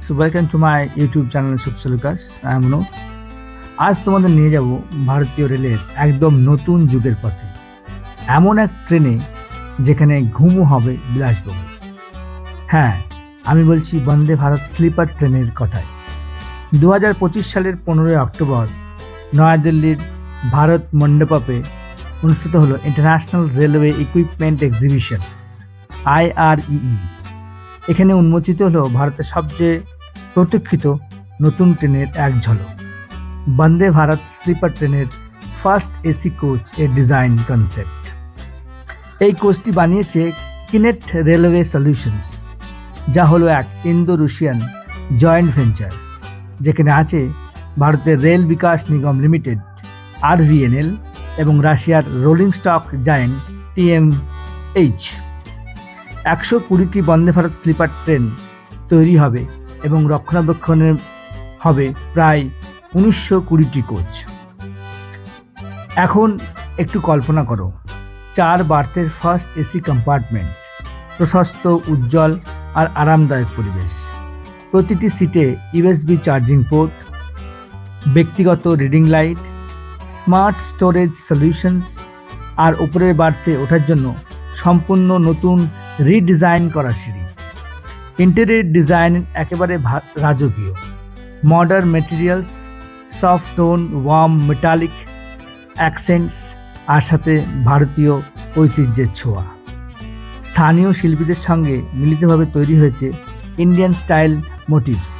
So welcome to my YouTube channel সুপসা লুকাস। I am Anup. আজ তোমাদের নিয়ে যাব ভারতীয় রেলের একদম নতুন যুগের পথে, এমন এক ট্রেনে যেখানে ঘুমও হবে বিলাসবহুল। হ্যাঁ, আমি বলছি বন্দে ভারত স্লিপার ট্রেনের কথায়। 2025 সালের 15 অক্টোবর নয়াদিল্লির ভারত মণ্ডপে অনুষ্ঠিত হলো international railway equipment exhibition IREE। এখানে উন্মোচিত হলো ভারতের সবচেয়ে প্রতীক্ষিত নতুন ট্রেনের এক ঝলক, বন্দে ভারত স্লিপার ট্রেনের ফার্স্ট এসি কোচ এর ডিজাইন কনসেপ্ট। এই কোচটি বানিয়েছে কিনেট রেলওয়ে সলিউশনস, যা হলো এক ইন্দো রুশিয়ান জয়েন্ট ভেঞ্চার, যেখানে আছে ভারতের rail Vikas Nigam limited RVNL এবং রাশিয়ার rolling stock giant TMH। 120টি Vande Bharat sleeper train তৈরি হবে এবং রক্ষণাবেক্ষণের হবে প্রায় 1920টি কোচ। এখন একটু কল্পনা করো, 4 বার্থের ফার্স্ট এসি কম্পার্টমেন্ট, প্রশস্ত, উজ্জ্বল আর আরামদায়ক পরিবেশ, প্রতিটি সিটে USB চার্জিং পোর্ট, ব্যক্তিগত reading light, smart storage solutions, আর উপরের বার্থে ওঠার জন্য সম্পূর্ণ নতুন রিডিজাইন করা সিঁড়ি। ইন্টেরিয়র ডিজাইন একেবারে রাজকীয়, modern materials, soft tone, warm metallic accents, আর সাথে ভারতীয় ঐতিহ্যের ছোঁয়া। স্থানীয় শিল্পীদের সঙ্গে মিলিতভাবে তৈরি হয়েছে ইন্ডিয়ান স্টাইল মোটিভস,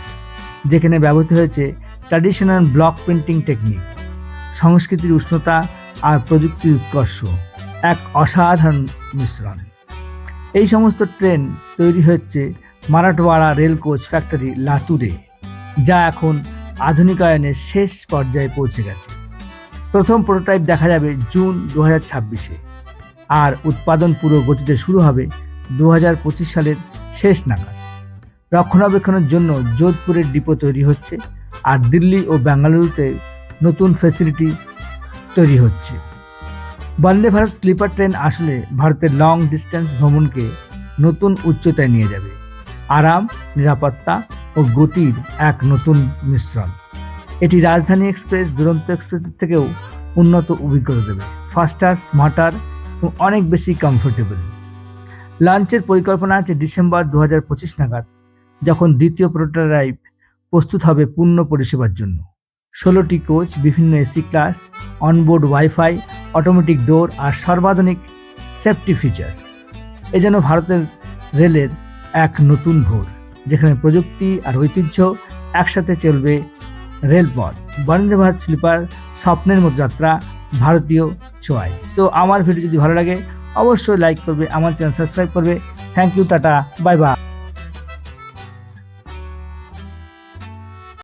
যেখানে ব্যবহৃত হয়েছে ট্র্যাডিশনাল ব্লক প্রিন্টিং টেকনিক, সংস্কৃতির উষ্ণতা আর প্রযুক্তির উৎকর্ষ, এক অসাধারণ মিশ্রণ। এই সমস্ত ট্রেন তৈরি হচ্ছে মারাঠওয়াড়া রেল কোচ ফ্যাক্টরি লাতুরে, যা এখন আধুনিকায়নের শেষ পর্যায়ে পৌঁছে গেছে। প্রথম প্রোটোটাইপ দেখা যাবে জুন 2026-এ, আর উৎপাদন পুরো গতিতে শুরু হবে 2025 সালের শেষ নাগাদ। রক্ষণাবেক্ষণের জন্য যোধপুরের ডিপো তৈরি হচ্ছে, আর দিল্লি ও বেঙ্গালুরুতে নতুন ফ্যাসিলিটি তৈরি হচ্ছে। বন্দে ভারত স্লিপার ট্রেন আসলে ভারতের লং ডিস্টেন্স ভ্রমণকে নতুন উচ্চতায় নিয়ে যাবে। আরাম, নিরাপত্তা ও গতির এক নতুন মিশ্রণ। এটি রাজধানী এক্সপ্রেস, দুরন্ত এক্সপ্রেসের থেকেও উন্নত অভিজ্ঞতা দেবে, ফাস্টার, স্মার্টার এবং অনেক বেশি কমফোর্টেবল। লঞ্চের পরিকল্পনা আছে ডিসেম্বর 2025 নাগাদ, যখন দ্বিতীয় প্রোটোটাইপ প্রস্তুত হবে পূর্ণ পরিষেবার জন্য। 16টি কোচ, বিভিন্ন AC class, onboard wifi, automatic door আর সর্বাধুনিক সেফটি ফিচার্স। এ যেন ভারতের রেলের এক নতুন ভোর, যেখানে প্রযুক্তি আর ঐতিহ্য একসাথে চলবে রেলপথ। বন্দে ভারত স্লিপার স্বপ্নের মতো যাত্রা, ভারতীয় ছোঁয়ায়। সো আমার ভিডিও যদি ভালো লাগে অবশ্যই লাইক করবে, আমার চ্যানেল সাবস্ক্রাইব করবে। Thank you, tata, bye by.